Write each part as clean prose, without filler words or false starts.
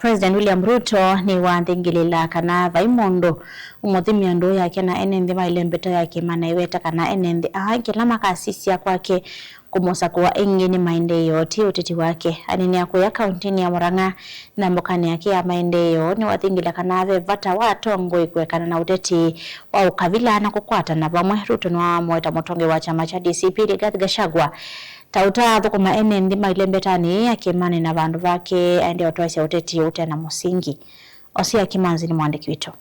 President William Ruto ni wathingilila kana vaimondo umuthimia ndu yake na enenthi mailembeta yake manaiweta kana enenthi kila makasisia kwake kumusakua ingini maendeleo ti uteti wake anini akuya kauntini ya Murang'a na mbokani yake ya maendeleo ni wathingila kana vata watongo ikwekana na uteti wa ukavila na kukwata na vamwe. Ruto nwa mweta motonge wa chama cha DCP Rigathi Gachagua tauta thukuma enenthi mailembetani akimani na vandu vake aende otoesya uteti utena musingi. Osia Kimanzi ni mwandiki witu.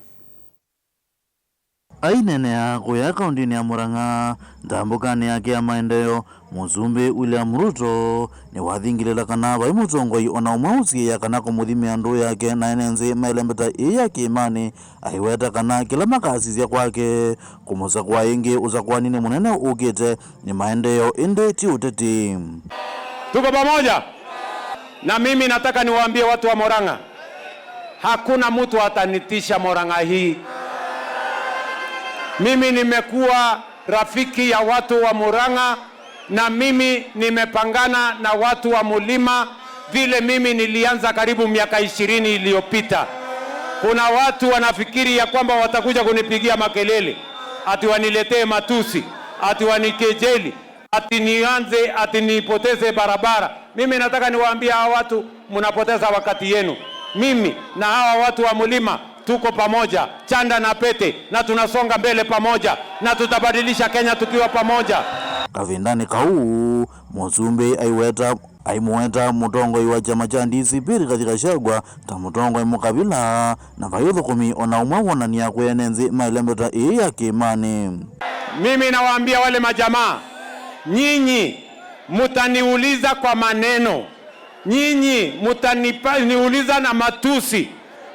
Ainene ya kuya kauntini ya Murang'a ndambukani yake ya maendeleo Muzumbe William Ruto ni wathingilila kana vai mutongoi ona umausi ya kana kumuthimia ndu yake na enenzi mailembeta iya kiimani aiweta kana kila makasisia kwake kumusa kwa ingi usakwanini munene ukite ni maendeleo indi ti uteti. Tuko pamoja na mimi nataka niwaambie watu wa Murang'a, hakuna mtu atanitisha Murang'a hii. Mimi nimekuwa rafiki ya watu wa Murang'a na mimi nimepangana na watu wa Mulima vile mimi nilianza karibu miaka 20 iliyopita. Kuna watu wanafikiri ya kwamba watakuja kunipigia makelele, ati waniletee matusi, ati wanikejeli, ati nianze, ati nipoteze barabara. Mimi nataka niwaambie hawa watu mnapoteza wakati yenu. Mimi na hawa watu wa Mulima tuko pamoja, chanda na pete, na tunasonga mbele pamoja, na tutabadilisha Kenya tukiwa pamoja. Kavindani kau Muzumbe aimuweta mutongoi wa chama cha DCP Rigathi Gachagua ta mutongoi mukavila na vayuthukumi ona umwe wonania kwenenzi mailembeta iya kiimani. Mimi nawaambia wale majamaa, nyinyi mutaniuliza kwa maneno, nyinyi mutaniuliza na matusi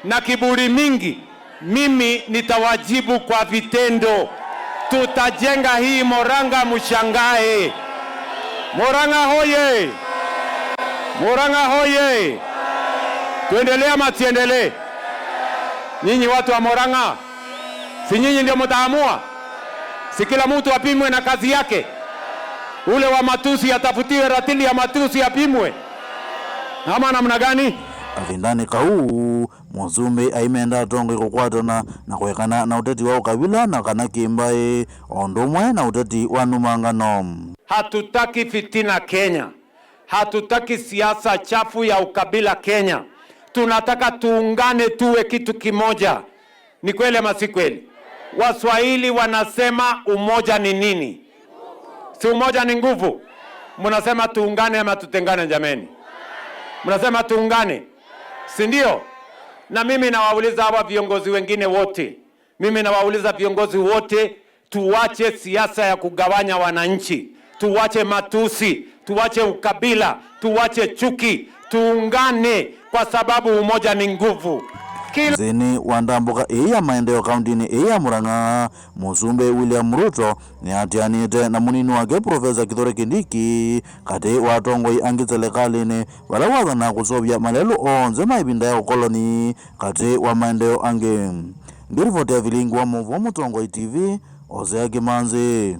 na kiburi mingi, mimi nitawajibu kwa vitendo. Tutajenga hii Murang'a mushangae. Murang'a hoye! Murang'a hoye! Tuendelee ama tuendelee? Nyinyi watu wa Murang'a, si nyinyi ndio mtaamua? Si kila mtu apimwe na kazi yake? Ule wa matusi atafutiwe ratili ya matusi apimwe, ama namna gani? Avindani kau Muzumbe aimenda tongo kukwatana na kwekana na uteti wa ukabila na kana kimbai ondumwe na uteti wa numangano. Hatutaki fitina Kenya, hatutaki siasa chafu ya ukabila Kenya. Tunataka tuungane tuwe kitu kimoja. Ni kweli ama si kweli? Waswahili wanasema umoja ni nini? Si umoja ni nguvu? Mnasema tuungane ama tutengane jameni? Mnasema tuungane, si ndio? Na mimi nawauliza hawa viongozi wengine wote, mimi nawauliza viongozi wote, tuwache siasa ya kugawanya wananchi, tuwache matusi, tuwache ukabila, tuwache chuki, tuungane kwa sababu umoja ni nguvu. Zeni wandambuka iya maendeleo kauntini iya Murang'a Muzumbe William Ruto ni atianite na munini wake Profesa Kithure Kindiki kati watongoi angi serikalini wala wathana kusobya malelo onze maibinda ya ukoloni kati wa maendeleo angi. Ngirivoti ya vilingi wa Muvu wa Mutongoi TV, Osea Kimanzi.